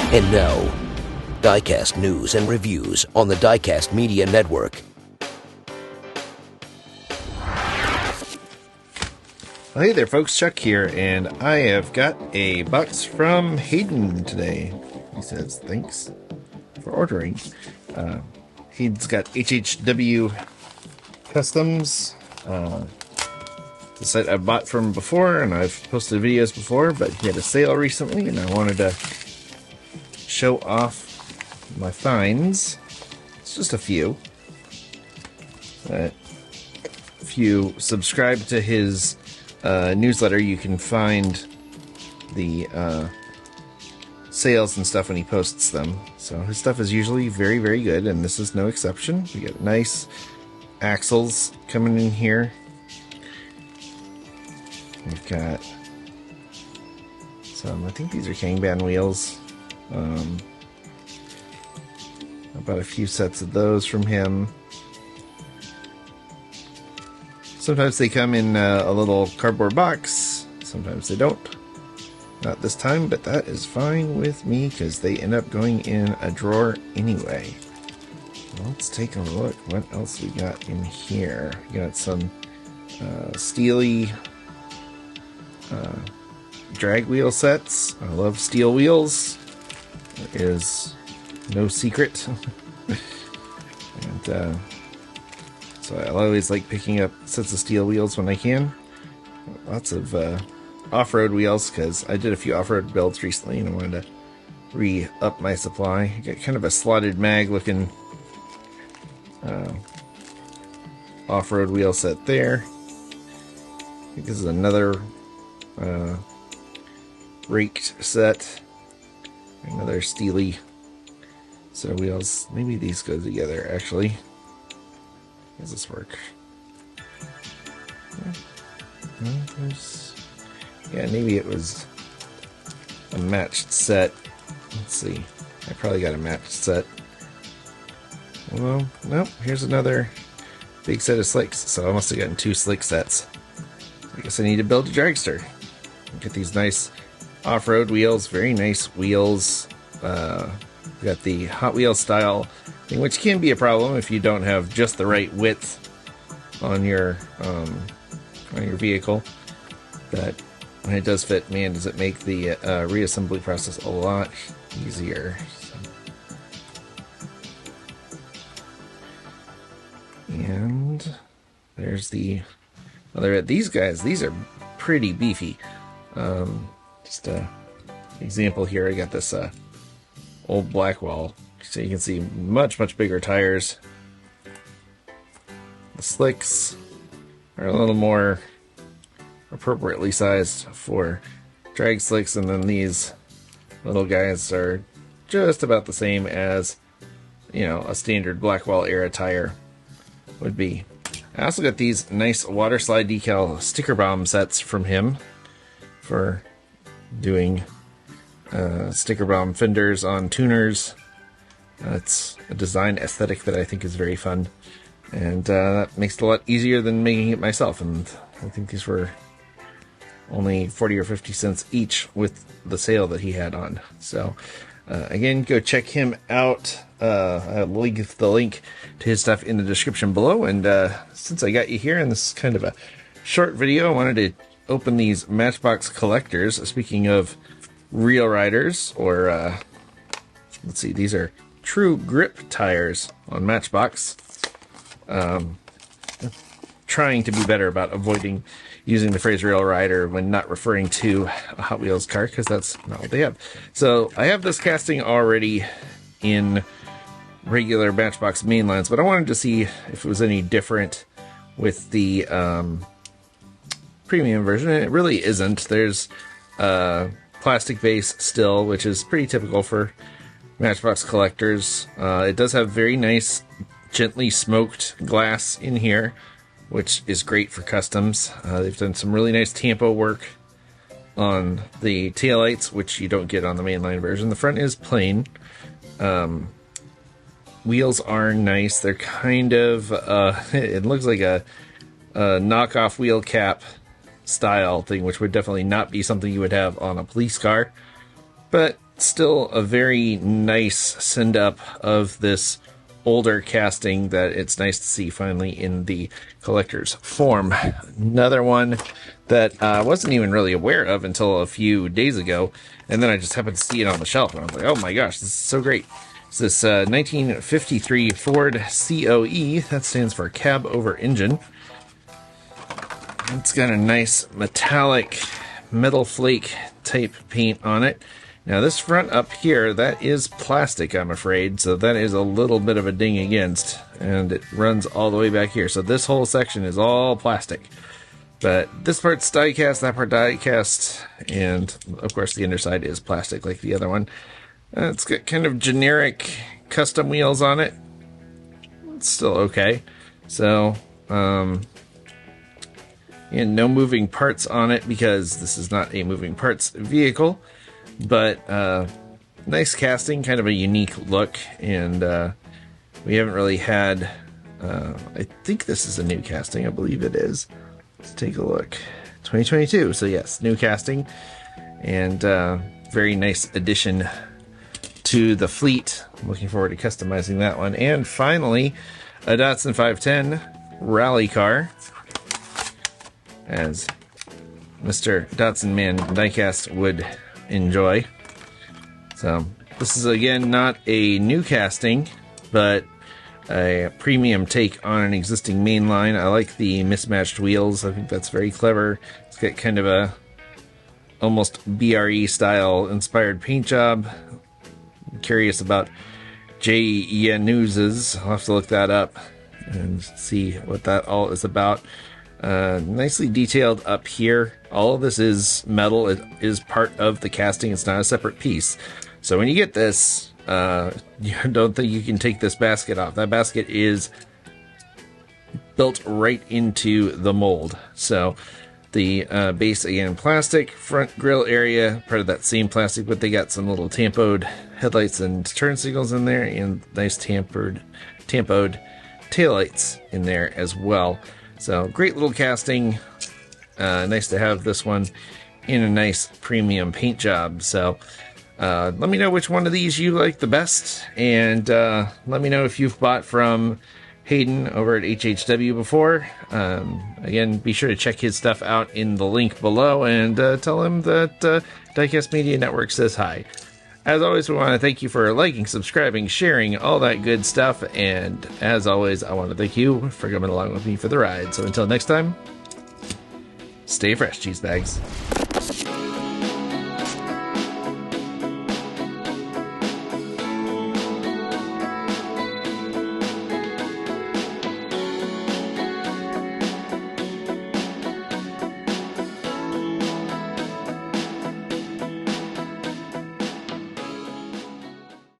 And now, Diecast news and reviews on the Diecast Media Network. Well, hey there folks, Chuck here, and I have got a box from Hayden today. He says, thanks for ordering. Hayden's got HHWCustoms, the site I've bought from before, and I've posted videos before, but he had a sale recently, and I wanted to show off my finds. It's just a few. If you subscribe to his newsletter, you can find the sales and stuff when he posts them. So his stuff is usually very, very good, and this is no exception. We got nice axles coming in here. We've got some, I think these are Kanban wheels. About a few sets of those from him. Sometimes they come in a little cardboard box, sometimes they don't. Not this time, but that is fine with me because they end up going in a drawer anyway. Let's take a look. What else we got in here? We got some steely drag wheel sets. I love steel wheels. There is no secret. And so I always like picking up sets of steel wheels when I can. Lots of off-road wheels, because I did a few off-road builds recently and I wanted to re-up my supply. I got kind of a slotted mag looking off-road wheel set there. I think this is another raked set. Another steely set of wheels. Maybe these go together actually. How does this work? Yeah, maybe it was a matched set. Let's see. I probably got a matched set. Well, nope. Here's another big set of slicks. So I must have gotten two slick sets. I guess I need to build a dragster. Get these nice off-road wheels. Very nice wheels. We got the Hot Wheels style thing, which can be a problem if you don't have just the right width on your vehicle. But when it does fit, man, does it make the reassembly process a lot easier. And there's the other. These guys, these are pretty beefy. Just a example here. I got this old Blackwall, so you can see much bigger tires. The slicks are a little more appropriately sized for drag slicks, and then these little guys are just about the same as, you know, a standard Blackwall era tire would be. I also got these nice water slide decal sticker bomb sets from him for doing sticker bomb fenders on tuners. It's a design aesthetic that I think is very fun, and that makes it a lot easier than making it myself. And I think these were only 40 or 50 cents each with the sale that he had on. So again, go check him out. I'll leave the link to his stuff in the description below. And since I got you here, and this is kind of a short video, I wanted to open these Matchbox collectors. Speaking of real riders, or let's see, these are true grip tires on Matchbox. Trying to be better about avoiding using the phrase real rider when not referring to a Hot Wheels car, because that's not what they have. So I have this casting already in regular Matchbox mainlines, but I wanted to see if it was any different with the premium version, and it really isn't. There's plastic base still, which is pretty typical for Matchbox collectors. It does have very nice gently smoked glass in here, which is great for customs. They've done some really nice tampo work on the taillights, which you don't get on the mainline version. The front is plain. Wheels are nice. They're kind of it looks like a knockoff wheel cap style thing, which would definitely not be something you would have on a police car. But still a very nice send-up of this older casting that it's nice to see finally in the collector's form. Another one that I wasn't even really aware of until a few days ago, and then I just happened to see it on the shelf, and I was like, oh my gosh, this is so great. It's this 1953 Ford COE, that stands for Cab Over Engine. It's got a nice metallic metal flake type paint on it. Now this front up here, that is plastic, I'm afraid, so that is a little bit of a ding against, and it runs all the way back here. So this whole section is all plastic. But this part's die-cast, that part die-cast, and of course the underside is plastic like the other one. It's got kind of generic custom wheels on it. It's still okay. So, and no moving parts on it because this is not a moving parts vehicle. But nice casting, kind of a unique look, and we haven't really had, I think this is a new casting, I believe it is. Let's take a look. 2022, so yes, new casting, and very nice addition to the fleet. I'm looking forward to customizing that one. And finally, a Datsun 510 rally car, as Mr. Datsun Man Diecast would enjoy. So this is again not a new casting, but a premium take on an existing main line. I like the mismatched wheels. I think that's very clever. It's got kind of a almost BRE style inspired paint job. I'm curious about J.E.N.News's. I'll have to look that up and see what that all is about. Nicely detailed up here. All of this is metal. It is part of the casting. It's not a separate piece. So when you get this, you don't think you can take this basket off. That basket is built right into the mold. So the base, again, plastic. Front grille area, part of that same plastic, but they got some little tampoed headlights and turn signals in there, and nice tampoed taillights in there as well. So great little casting. Nice to have this one in a nice premium paint job. So let me know which one of these you like the best, and let me know if you've bought from Hayden over at HHW before. Again, be sure to check his stuff out in the link below, and tell him that Diecast Media Network says hi. As always, we want to thank you for liking, subscribing, sharing, all that good stuff. And as always, I want to thank you for coming along with me for the ride. So until next time, stay fresh, cheese bags.